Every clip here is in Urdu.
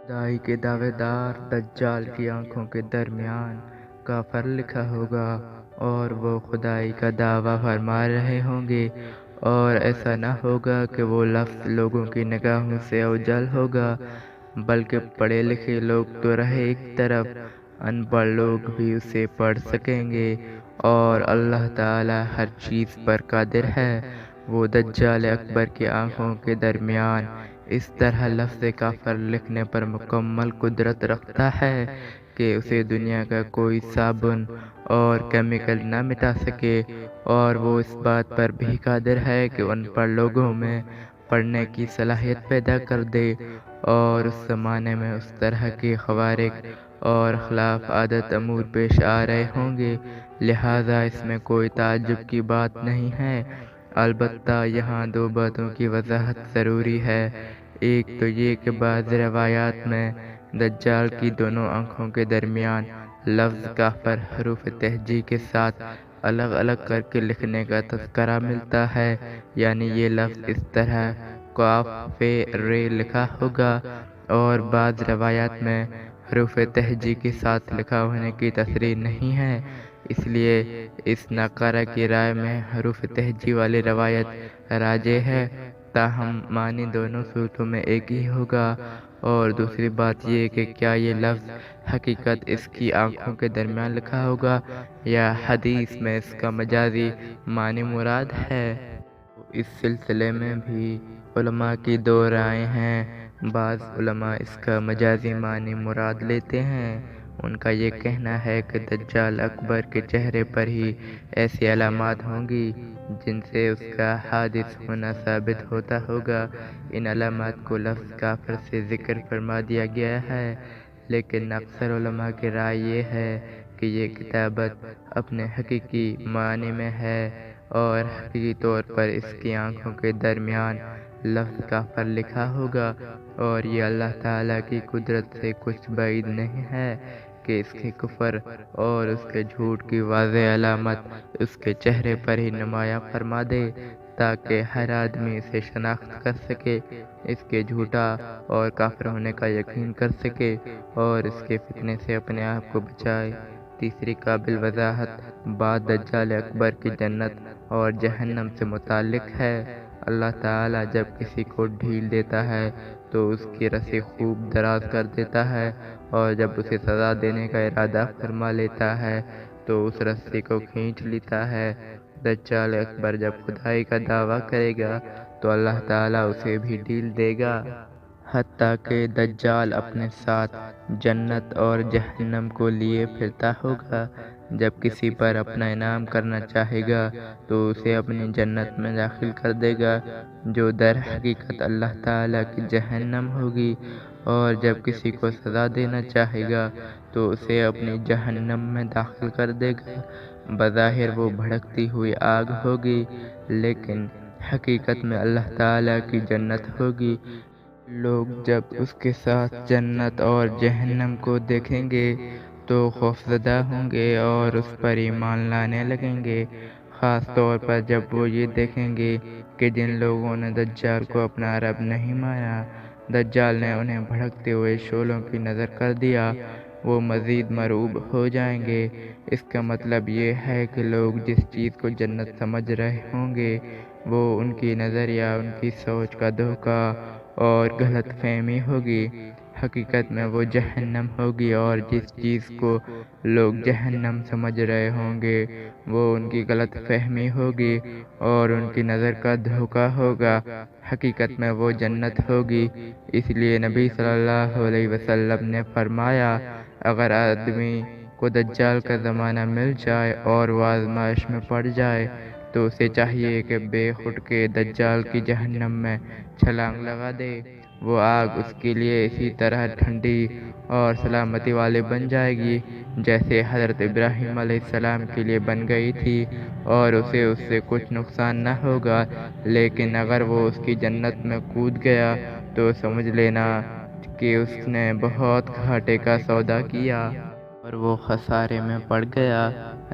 خدائی کے دعوے دار دجال کی آنکھوں کے درمیان کافر لکھا ہوگا اور وہ خدائی کا دعویٰ فرما رہے ہوں گے، اور ایسا نہ ہوگا کہ وہ لفظ لوگوں کی نگاہوں سے اوجھل ہوگا، بلکہ پڑھے لکھے لوگ تو رہے ایک طرف، ان پڑھ لوگ بھی اسے پڑھ سکیں گے، اور اللہ تعالی ہر چیز پر قادر ہے۔ وہ دجال اکبر کی آنکھوں کے درمیان اس طرح لفظ کافر لکھنے پر مکمل قدرت رکھتا ہے کہ اسے دنیا کا کوئی صابن اور کیمیکل نہ مٹا سکے، اور وہ اس بات پر بھی قادر ہے کہ ان پڑھ لوگوں میں پڑھنے کی صلاحیت پیدا کر دے، اور اس زمانے میں اس طرح کے خوارق اور خلاف عادت امور پیش آ رہے ہوں گے، لہذا اس میں کوئی تعجب کی بات نہیں ہے۔ البتہ یہاں دو باتوں کی وضاحت ضروری ہے۔ ایک تو یہ کہ بعض روایات میں دجال کی دونوں آنکھوں کے درمیان لفظ کافر حروف تہجی کے ساتھ الگ الگ کر کے لکھنے کا تذکرہ ملتا ہے، یعنی یہ لفظ اس طرح قاف فے رے لکھا ہوگا، اور بعض روایات میں حروف تہجی کے ساتھ لکھا ہونے کی تصریح نہیں ہے، اس لیے اس ناقارہ کی رائے میں حروف تہجی والی روایت راجح ہے، تاہم معنی دونوں صورتوں میں ایک ہی ہوگا۔ اور دوسری بات یہ کہ کیا یہ لفظ حقیقت اس کی آنکھوں کے درمیان لکھا ہوگا یا حدیث میں اس کا مجازی معنی مراد ہے؟ اس سلسلے میں بھی علماء کی دو رائے ہیں۔ بعض علماء اس کا مجازی معنی مراد لیتے ہیں، ان کا یہ کہنا ہے کہ دجال اکبر کے چہرے پر ہی ایسی علامات ہوں گی جن سے اس کا حادث ہونا ثابت ہوتا ہوگا۔ ان علامات کو لفظ کافر سے ذکر فرما دیا گیا ہے، لیکن اکثر علماء کی رائے یہ ہے کہ یہ کتابت اپنے حقیقی معنی میں ہے، اور حقیقی طور پر اس کی آنکھوں کے درمیان لفظ کافر لکھا ہوگا، اور یہ اللہ تعالیٰ کی قدرت سے کچھ بعید نہیں ہے کہ اس کے کفر اور اس کے جھوٹ کی واضح علامت اس کے چہرے پر ہی نمایاں فرما دے، تاکہ ہر آدمی اسے شناخت کر سکے، اس کے جھوٹا اور کافر ہونے کا یقین کر سکے، اور اس کے فتنے سے اپنے آپ کو بچائے۔ تیسری قابل وضاحت بات دجال اکبر کی جنت اور جہنم سے متعلق ہے۔ اللہ تعالیٰ جب کسی کو ڈھیل دیتا ہے تو اس کی رسی خوب دراز کر دیتا ہے، اور جب اسے سزا دینے کا ارادہ فرما لیتا ہے تو اس رسی کو کھینچ لیتا ہے۔ دجال اکبر جب خدائی کا دعویٰ کرے گا تو اللہ تعالیٰ اسے بھی ڈھیل دے گا، حتیٰ کہ دجال اپنے ساتھ جنت اور جہنم کو لیے پھرتا ہوگا۔ جب کسی پر اپنا انعام کرنا چاہے گا تو اسے اپنی جنت میں داخل کر دے گا، جو در حقیقت اللہ تعالیٰ کی جہنم ہوگی، اور جب کسی کو سزا دینا چاہے گا تو اسے اپنی جہنم میں داخل کر دے گا۔ بظاہر وہ بھڑکتی ہوئی آگ ہوگی، لیکن حقیقت میں اللہ تعالیٰ کی جنت ہوگی۔ لوگ جب اس کے ساتھ جنت اور جہنم کو دیکھیں گے تو خوفزدہ ہوں گے اور اس پر ایمان لانے لگیں گے، خاص طور پر جب وہ یہ دیکھیں گے کہ جن لوگوں نے دجال کو اپنا رب نہیں مانا، دجال نے انہیں بھڑکتے ہوئے شعلوں کی نظر کر دیا، وہ مزید مرعوب ہو جائیں گے۔ اس کا مطلب یہ ہے کہ لوگ جس چیز کو جنت سمجھ رہے ہوں گے وہ ان کی نظر یا ان کی سوچ کا دھوکہ اور غلط فہمی ہوگی، حقیقت میں وہ جہنم ہوگی، اور جس چیز کو لوگ جہنم سمجھ رہے ہوں گے وہ ان کی غلط فہمی ہوگی اور ان کی نظر کا دھوکہ ہوگا، حقیقت میں وہ جنت ہوگی۔ اس لیے نبی صلی اللہ علیہ وسلم نے فرمایا، اگر آدمی کو دجال کا زمانہ مل جائے اور وہ آزمائش میں پڑ جائے تو اسے چاہیے کہ بے خود کے دجال کی جہنم میں چھلانگ لگا دے، وہ آگ اس کے لیے اسی طرح ٹھنڈی اور سلامتی والی بن جائے گی جیسے حضرت ابراہیم علیہ السلام کے لیے بن گئی تھی، اور اسے اس سے کچھ نقصان نہ ہوگا، لیکن اگر وہ اس کی جنت میں کود گیا تو سمجھ لینا کہ اس نے بہت گھاٹے کا سودا کیا۔ اور وہ خسارے میں پڑ گیا۔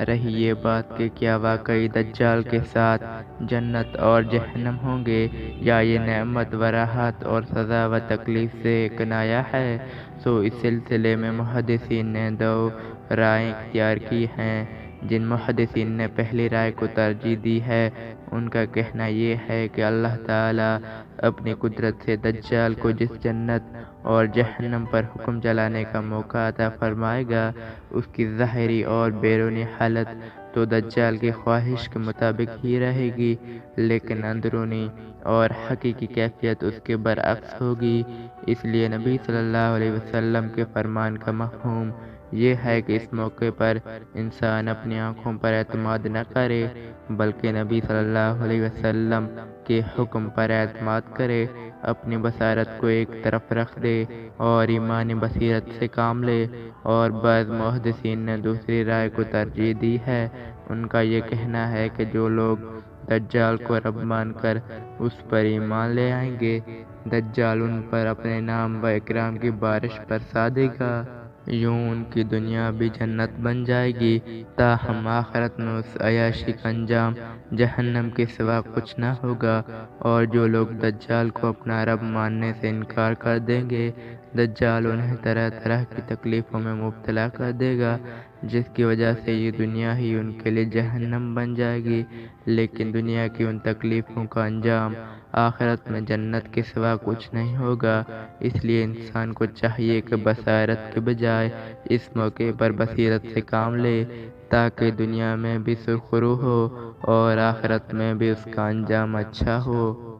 رہی یہ بات کہ کیا واقعی دجال کے ساتھ جنت اور جہنم ہوں گے، یا یہ نعمت و راحت اور سزا و تکلیف سے کنایہ ہے، سو اس سلسلے میں محدثین نے دو رائیں اختیار کی ہیں۔ جن محدثین نے پہلی رائے کو ترجیح دی ہے، ان کا کہنا یہ ہے کہ اللہ تعالیٰ اپنی قدرت سے دجال کو جس جنت اور جہنم پر حکم چلانے کا موقع عطا فرمائے گا، اس کی ظاہری اور بیرونی حالت تو دجال کی خواہش کے مطابق ہی رہے گی، لیکن اندرونی اور حقیقی کیفیت اس کے برعکس ہوگی۔ اس لیے نبی صلی اللہ علیہ وسلم کے فرمان کا مفہوم یہ ہے کہ اس موقع پر انسان اپنی آنکھوں پر اعتماد نہ کرے، بلکہ نبی صلی اللہ علیہ وسلم کے حکم پر اعتماد کرے، اپنی بصارت کو ایک طرف رکھ دے اور ایمانی بصیرت سے کام لے۔ اور بعض محدثین نے دوسری رائے کو ترجیح دی ہے۔ ان کا یہ کہنا ہے کہ جو لوگ دجال کو رب مان کر اس پر ایمان لے آئیں گے، دجال ان پر اپنے نام و اکرام کی بارش برسا دے گا، یوں ان کی دنیا بھی جنت بن جائے گی، تاہم آخرت میں اس عیاشی کا انجام جہنم کے سوا کچھ نہ ہوگا۔ اور جو لوگ دجال کو اپنا رب ماننے سے انکار کر دیں گے، دجال انہیں طرح طرح کی تکلیفوں میں مبتلا کر دے گا، جس کی وجہ سے یہ دنیا ہی ان کے لیے جہنم بن جائے گی، لیکن دنیا کی ان تکلیفوں کا انجام آخرت میں جنت کے سوا کچھ نہیں ہوگا۔ اس لیے انسان کو چاہیے کہ بصارت کے بجائے اس موقع پر بصیرت سے کام لے، تاکہ دنیا میں بھی سرخرو ہو اور آخرت میں بھی اس کا انجام اچھا ہو۔